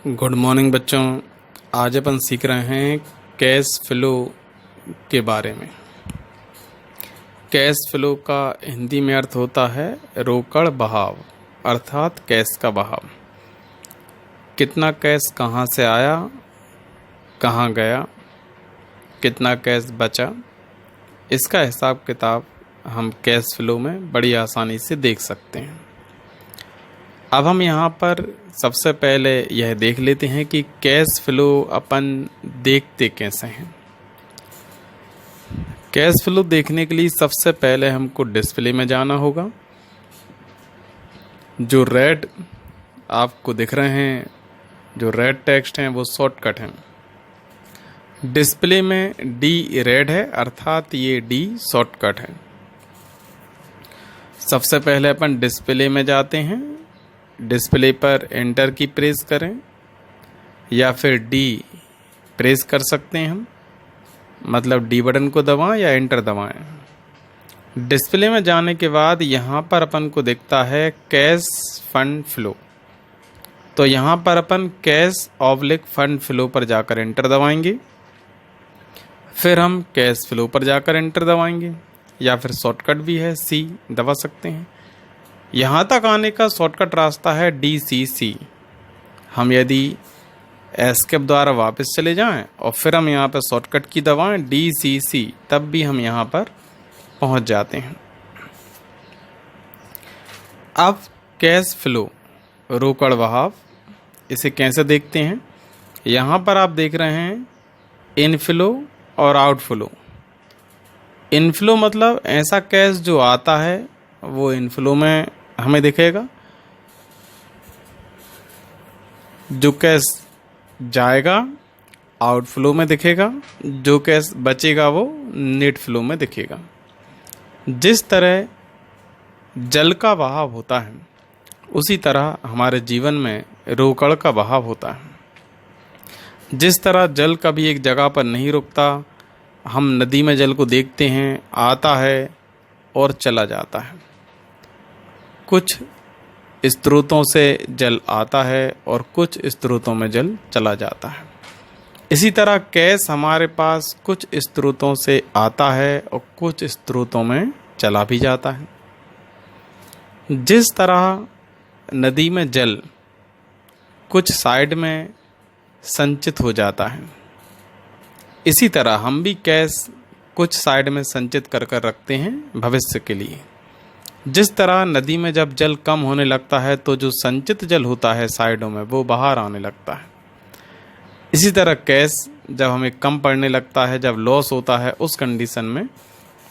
Good morning बच्चों। आज अपन सीख रहे हैं कैश फ्लो के बारे में। कैश फ्लो का हिंदी में अर्थ होता है रोकड़ बहाव, अर्थात कैश का बहाव। कितना कैश कहाँ से आया, कहाँ गया, कितना कैश बचा, इसका हिसाब किताब हम कैश फ्लो में बड़ी आसानी से देख सकते हैं। अब हम यहाँ पर सबसे पहले यह देख लेते हैं कि कैश फ्लो अपन देखते कैसे हैं। कैश फ्लो देखने के लिए सबसे पहले हमको डिस्प्ले में जाना होगा। जो रेड आपको दिख रहे हैं, जो रेड टेक्स्ट हैं, वो शॉर्टकट हैं। डिस्प्ले में डी रेड है, अर्थात ये डी शॉर्टकट है। सबसे पहले अपन डिस्प्ले में जाते हैं। डिस्प्ले पर एंटर की प्रेस करें या फिर डी प्रेस कर सकते हैं हम, मतलब डी बटन को दबाएं या एंटर दबाएं। डिस्प्ले में जाने के बाद यहाँ पर अपन को दिखता है कैश फंड फ्लो। तो यहाँ पर अपन कैश ऑब्लिक फंड फ्लो पर जाकर एंटर दबाएंगे। फिर हम कैश फ्लो पर जाकर एंटर दबाएंगे, या फिर शॉर्टकट भी है सी दबा सकते हैं। यहाँ तक आने का शॉर्टकट रास्ता है DCC। हम यदि एस्केप द्वारा वापस चले जाएं और फिर हम यहाँ पर शॉर्टकट की दबाएं DCC, तब भी हम यहाँ पर पहुँच जाते हैं। अब कैश फ्लो रोकड़ बहाव, इसे कैसे देखते हैं। यहाँ पर आप देख रहे हैं इनफ्लो और आउटफ्लो। इनफ्लो मतलब ऐसा कैश जो आता है वो इनफ्लो में हमें दिखेगा, जो कैश जाएगा आउटफ्लो में दिखेगा, जो कैश बचेगा वो नेट फ्लो में दिखेगा। जिस तरह जल का बहाव होता है उसी तरह हमारे जीवन में रोकड़ का बहाव होता है। जिस तरह जल कभी एक जगह पर नहीं रुकता, हम नदी में जल को देखते हैं, आता है और चला जाता है। कुछ स्रोतों से जल आता है और कुछ स्रोतों में जल चला जाता है। इसी तरह कैश हमारे पास कुछ स्रोतों से आता है और कुछ स्रोतों में चला भी जाता है। जिस तरह नदी में जल कुछ साइड में संचित हो जाता है, इसी तरह हम भी कैश कुछ साइड में संचित कर कर रखते हैं भविष्य के लिए। जिस तरह नदी में जब जल कम होने लगता है तो जो संचित जल होता है साइडों में वो बाहर आने लगता है। इसी तरह कैश जब हमें कम पड़ने लगता है, जब लॉस होता है, उस कंडीशन में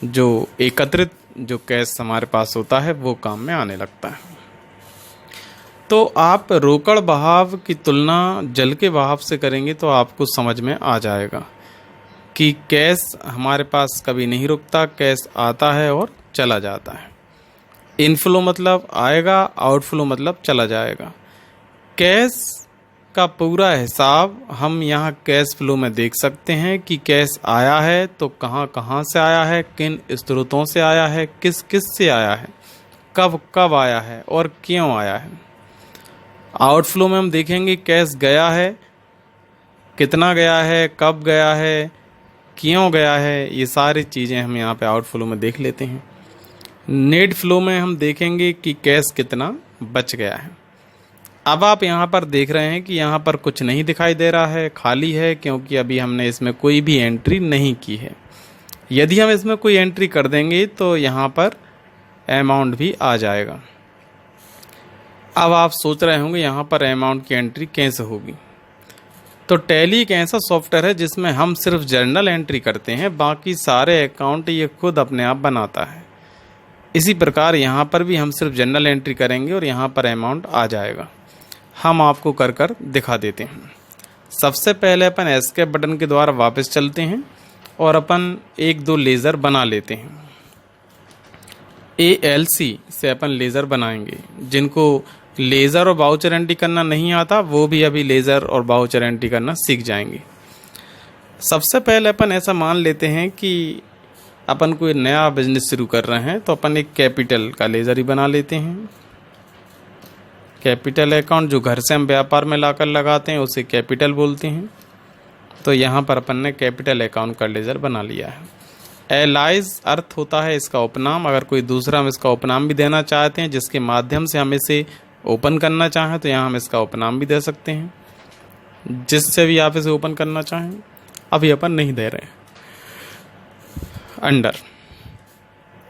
जो एकत्रित जो कैश हमारे पास होता है वो काम में आने लगता है। तो आप रोकड़ बहाव की तुलना जल के बहाव से करेंगे तो आपको समझ में आ जाएगा कि कैश हमारे पास कभी नहीं रुकता, कैश आता है और चला जाता है। इनफ्लो मतलब आएगा, आउटफ्लो मतलब चला जाएगा। कैश का पूरा हिसाब हम यहाँ कैश फ्लो में देख सकते हैं कि कैश आया है तो कहाँ कहाँ से आया है, किन स्रोतों से आया है, किस किस से आया है, कब कब आया है और क्यों आया है। आउटफ्लो में हम देखेंगे कैश गया है, कितना गया है, कब गया है, क्यों गया है, ये सारी चीज़ें हम यहाँ पे आउटफ्लो में देख लेते हैं। नेट फ्लो में हम देखेंगे कि कैश कितना बच गया है। अब आप यहाँ पर देख रहे हैं कि यहाँ पर कुछ नहीं दिखाई दे रहा है, खाली है, क्योंकि अभी हमने इसमें कोई भी एंट्री नहीं की है। यदि हम इसमें कोई एंट्री कर देंगे तो यहाँ पर अमाउंट भी आ जाएगा। अब आप सोच रहे होंगे यहाँ पर अमाउंट की एंट्री कैसे होगी। तो टैली एक ऐसा सॉफ्टवेयर है जिसमें हम सिर्फ जर्नल एंट्री करते हैं, बाकी सारे अकाउंट ये खुद अपने आप बनाता है। इसी प्रकार यहाँ पर भी हम सिर्फ जनरल एंट्री करेंगे और यहाँ पर अमाउंट आ जाएगा। हम आपको कर कर दिखा देते हैं। सबसे पहले अपन एस्केप बटन के द्वारा वापस चलते हैं और अपन एक दो लेज़र बना लेते हैं। ALC से अपन लेज़र बनाएंगे। जिनको लेज़र और वाउचर एंट्री करना नहीं आता वो भी अभी लेज़र और वाउचर एंट्री करना सीख जाएंगे। सबसे पहले अपन ऐसा मान लेते हैं कि अपन कोई नया बिजनेस शुरू कर रहे हैं, तो अपन एक कैपिटल का लेज़र ही बना लेते हैं। कैपिटल अकाउंट जो घर से हम व्यापार में लाकर लगाते हैं उसे कैपिटल बोलते हैं। तो यहाँ पर अपन ने कैपिटल अकाउंट का लेजर बना लिया है। एलाइज अर्थ होता है इसका उपनाम। अगर कोई दूसरा हम इसका उपनाम भी देना चाहते हैं जिसके माध्यम से हम इसे ओपन करना चाहें तो यहाँ हम इसका उपनाम भी दे सकते हैं, जिससे भी आप इसे ओपन करना चाहें। अभी अपन नहीं दे रहे हैं। अंडर,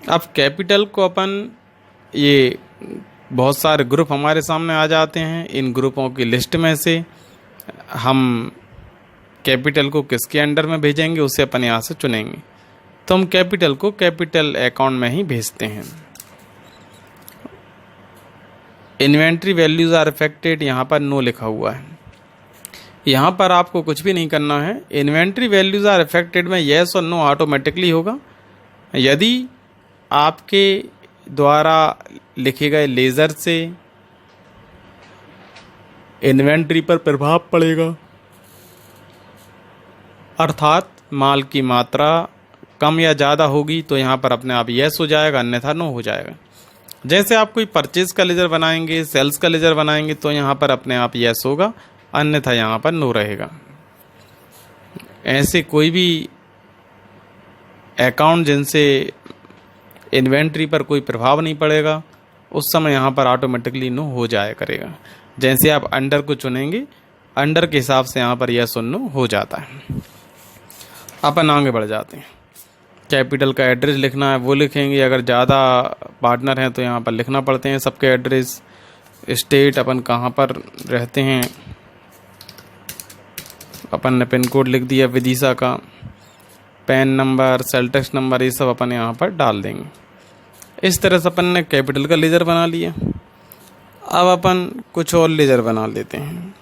अब कैपिटल को अपन, ये बहुत सारे ग्रुप हमारे सामने आ जाते हैं। इन ग्रुपों की लिस्ट में से हम कैपिटल को किसके अंडर में भेजेंगे उसे अपन यहाँ से चुनेंगे। तो हम कैपिटल को कैपिटल अकाउंट में ही भेजते हैं। इन्वेंट्री वैल्यूज आर अफेक्टेड, यहाँ पर नो लिखा हुआ है। यहाँ पर आपको कुछ भी नहीं करना है। इन्वेंट्री वैल्यूज आर अफेक्टेड में येस और नो ऑटोमेटिकली होगा। यदि आपके द्वारा लिखे गए लेजर से इन्वेंट्री पर प्रभाव पड़ेगा, अर्थात माल की मात्रा कम या ज़्यादा होगी, तो यहाँ पर अपने आप येस हो जाएगा, अन्यथा नो हो जाएगा। जैसे आप कोई परचेज का लेजर बनाएंगे, सेल्स का लेजर बनाएंगे, तो यहाँ पर अपने आप येस होगा, अन्यथा यहाँ पर नो रहेगा। ऐसे कोई भी अकाउंट जिनसे इन्वेंट्री पर कोई प्रभाव नहीं पड़ेगा, उस समय यहाँ पर ऑटोमेटिकली नो हो जाया करेगा। जैसे आप अंडर को चुनेंगे, अंडर के हिसाब से यहाँ पर येस और नो हो जाता है। अपन आगे बढ़ जाते हैं। कैपिटल का एड्रेस लिखना है वो लिखेंगे। अगर ज़्यादा पार्टनर हैं तो यहाँ पर लिखना पड़ते हैं सबके एड्रेस। स्टेट अपन कहाँ पर रहते हैं, अपन ने पिन कोड लिख दिया विदिशा का। Pan number, sale tax number, ये सब अपन यहाँ पर डाल देंगे। इस तरह से अपन ने कैपिटल का लेजर बना लिया। अब अपन कुछ और लेजर बना लेते हैं।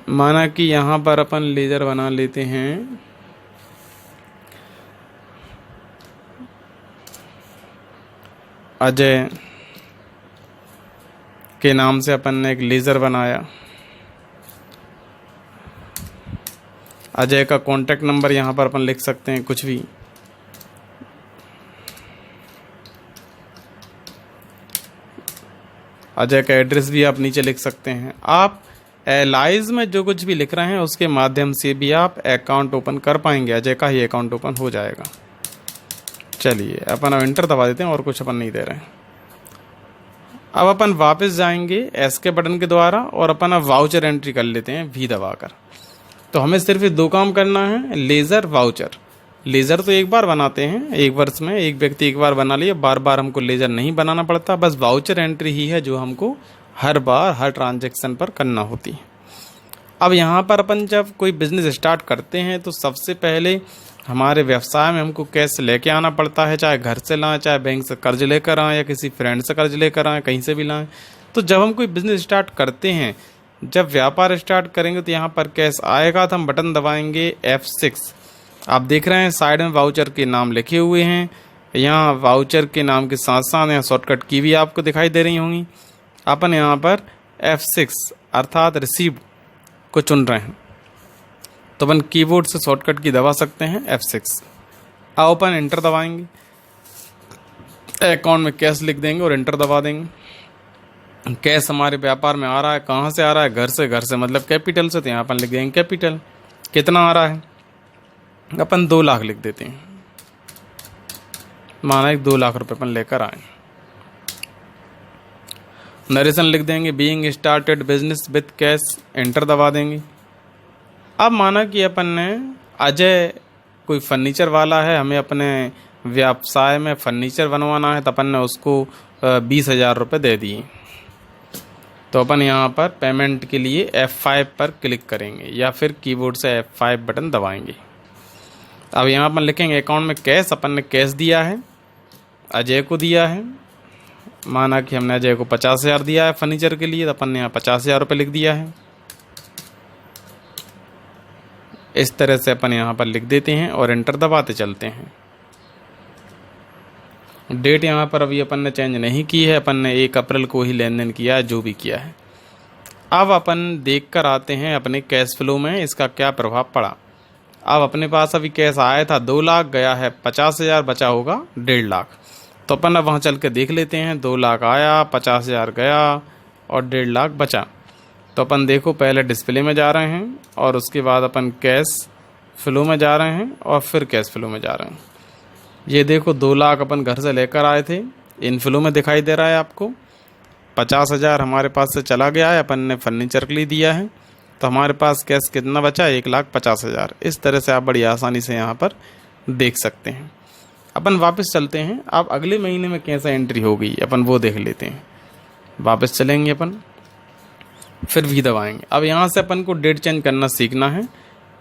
माना कि यहाँ पर अपन लेजर बना लेते हैं अजय के नाम से अपन ने एक लेजर बनाया। अजय का कॉन्टैक्ट नंबर यहाँ पर अपन लिख सकते हैं कुछ भी। अजय का एड्रेस भी आप नीचे लिख सकते हैं। आप एलाइज में जो कुछ भी लिख रहे हैं उसके माध्यम से भी आप अकाउंट ओपन कर पाएंगे। अजय का ही अकाउंट ओपन हो जाएगा। चलिए अपन अब एंटर दबा देते हैं और कुछ अपन नहीं दे रहे हैं। अब अपन वापस जाएंगे एस के बटन के द्वारा और अपन अब वाउचर एंट्री कर लेते हैं वी दबाकर। तो हमें सिर्फ दो काम करना है, लेज़र, वाउचर। लेज़र तो एक बार बनाते हैं, एक वर्ष में एक व्यक्ति एक बार बना लिया, बार बार हमको लेज़र नहीं बनाना पड़ता। बस वाउचर एंट्री ही है जो हमको हर बार हर ट्रांजैक्शन पर करना होती है। अब यहाँ पर अपन जब कोई बिजनेस स्टार्ट करते हैं तो सबसे पहले हमारे व्यवसाय में हमको कैश लेके आना पड़ता है, चाहे घर से लाएं, चाहे बैंक से कर्ज लेकर आएँ या किसी फ्रेंड से कर्ज लेकर आएँ, कहीं से भी लाएं। तो जब हम कोई बिजनेस स्टार्ट करते हैं, जब व्यापार स्टार्ट करेंगे तो यहाँ पर कैश आएगा तो हम बटन दबाएंगे F6। आप देख रहे हैं साइड में वाउचर के नाम लिखे हुए हैं। यहाँ वाउचर के नाम के साथ साथ यहाँ शॉर्टकट की भी आपको दिखाई दे रही होंगी। अपन यहाँ पर F6 अर्थात रिसीव्ड को चुन रहे हैं, तो अपन कीबोर्ड से शॉर्टकट की दबा सकते हैं F6। अब अपन एंटर दबाएंगे, अकाउंट में कैश लिख देंगे और एंटर दबा देंगे। कैश हमारे व्यापार में आ रहा है, कहाँ से आ रहा है? घर से। घर से मतलब कैपिटल से, तो यहाँ अपन लिख देंगे कैपिटल। कितना आ रहा है? अपन 2 लाख लिख देते हैं। माना एक 2 लाख रुपए अपन लेकर आए। नरेशन लिख देंगे, being started business with cash, enter दबा देंगे। अब माना कि अपन ने अजय कोई फर्नीचर वाला है, हमें अपने व्यवसाय में फर्नीचर बनवाना है, तो अपन ने उसको 20,000 रुपये दे दिए। तो अपन यहाँ पर पेमेंट के लिए F5 पर क्लिक करेंगे या फिर कीबोर्ड से F5 बटन दबाएंगे। अब यहाँ पर लिखेंगे अकाउंट में कैश। अपन ने कैश दिया है, अजय को दिया है। माना कि हमने अजय को 50,000 दिया है फर्नीचर के लिए, तो अपन ने यहाँ 50,000 रुपये लिख दिया है। इस तरह से अपन यहाँ पर लिख देते हैं और एंटर दबाते चलते हैं। डेट यहाँ पर अभी अपन ने चेंज नहीं की है, अपन ने 1 अप्रैल को ही लेन देन किया है, जो भी किया है। अब अपन देख कर आते हैं अपने कैश फ्लो में इसका क्या प्रभाव पड़ा। अब अपने पास अभी कैश आया था 2 लाख, गया है 50,000, बचा होगा 1.5 लाख। तो अपन अब वहाँ चल के देख लेते हैं। 2 लाख आया, 50,000 गया और 1.5 लाख बचा। तो अपन देखो पहले डिस्प्ले में जा रहे हैं और उसके बाद अपन कैश फ्लो में जा रहे हैं और फिर कैश फ्लो में जा रहे हैं। ये देखो 2 लाख अपन घर से लेकर आए थे, इनफ्लो में दिखाई दे रहा है आपको। 50,000 हमारे पास से चला गया है, अपन ने फर्नीचर के लिए दिया है, तो हमारे पास कैश कितना बचा, 1,50,000। इस तरह से आप बड़ी आसानी से यहाँ पर देख सकते हैं। अपन वापस चलते हैं, आप अगले महीने में कैसा एंट्री हो गई अपन वो देख लेते हैं। वापस चलेंगे अपन, फिर भी दबाएंगे। अब यहाँ से अपन को डेट चेंज करना सीखना है।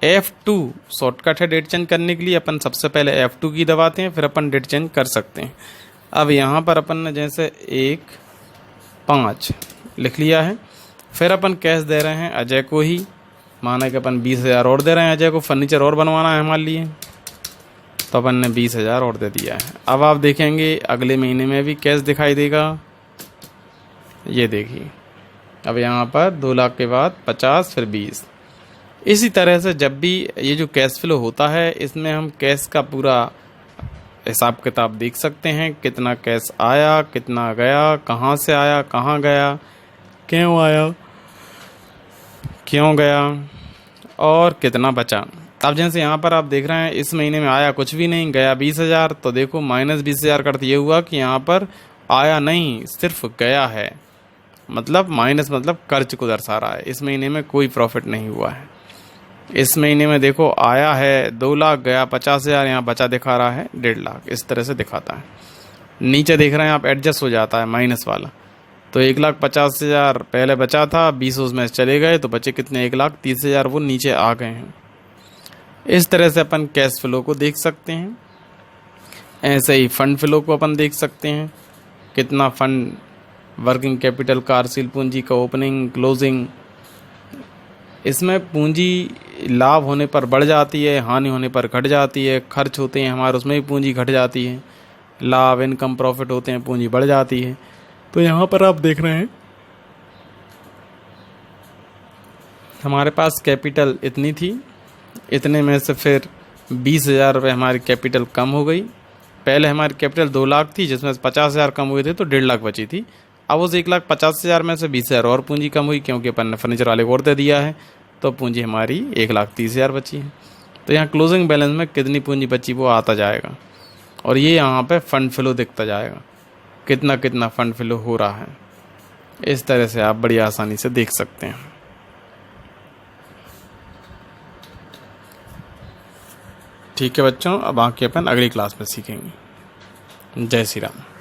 F2 शॉर्टकट है डेट चेंज करने के लिए। अपन सबसे पहले F2 की दबाते हैं, फिर अपन डेट चेंज कर सकते हैं। अब यहाँ पर अपन ने जैसे 1,5 लिख लिया है, फिर अपन कैश दे रहे हैं अजय को ही, माना कि अपन 20,000 और दे रहे हैं अजय को, फर्नीचर और बनवाना है हमारे लिए, तो अपन ने 20,000 और दे दिया है। अब आप देखेंगे अगले महीने में भी कैश दिखाई देगा, ये देखिए। अब यहाँ पर 2 लाख के बाद 50 फिर 20। इसी तरह से जब भी ये जो कैश फ्लो होता है इसमें हम कैश का पूरा हिसाब किताब देख सकते हैं, कितना कैश आया, कितना गया, कहाँ से आया, कहाँ गया, क्यों आया, क्यों गया और कितना बचा। अब जैसे यहाँ पर आप देख रहे हैं इस महीने में आया कुछ भी नहीं, गया 20,000, तो देखो -20,000 का अर्थ ये हुआ कि यहाँ पर आया नहीं, सिर्फ गया है, मतलब माइनस मतलब कर्ज को दर्शा रहा है। इस महीने में कोई प्रॉफिट नहीं हुआ है। इस महीने में देखो आया है 2 लाख, गया 50,000, यहाँ बचा दिखा रहा है 1.5 लाख, इस तरह से दिखाता है। नीचे देख रहे हैं आप एडजस्ट हो जाता है माइनस वाला, तो 1,50,000 पहले बचा था, 20 उसमें चले गए तो बचे कितने, 1,30,000 वो नीचे आ गए हैं। इस तरह से अपन कैश फ्लो को देख सकते हैं। ऐसे ही फंड फ्लो को अपन देख सकते हैं, कितना फंड, वर्किंग कैपिटल, कार्यशील पूंजी का ओपनिंग, क्लोजिंग। इसमें पूंजी लाभ होने पर बढ़ जाती है, हानि होने पर घट जाती है। खर्च होते हैं हमारे, उसमें भी पूंजी घट जाती है। लाभ, इनकम, प्रॉफिट होते हैं, पूंजी बढ़ जाती है। तो यहाँ पर आप देख रहे हैं हमारे पास कैपिटल इतनी थी, इतने में से फिर 20,000 रुपये हमारी कैपिटल कम हो गई। पहले हमारी कैपिटल 2 लाख थी, जिसमें 50,000 कम हुए थे, तो 1.5 लाख बची थी। अब उस 1,50,000 में से 20,000 और पूंजी कम हुई, क्योंकि अपन ने फर्नीचर वाले को और दे दिया है, तो पूंजी हमारी 1,30,000 बची है। तो यहाँ क्लोजिंग बैलेंस में कितनी पूंजी बची वो आता जाएगा, और ये यहाँ पे फंड फ्लो दिखता जाएगा, कितना कितना फंड फ्लो हो रहा है। इस तरह से आप बड़ी आसानी से देख सकते हैं। ठीक है बच्चों, अब आके अपन अगली क्लास में सीखेंगे। जय श्री राम।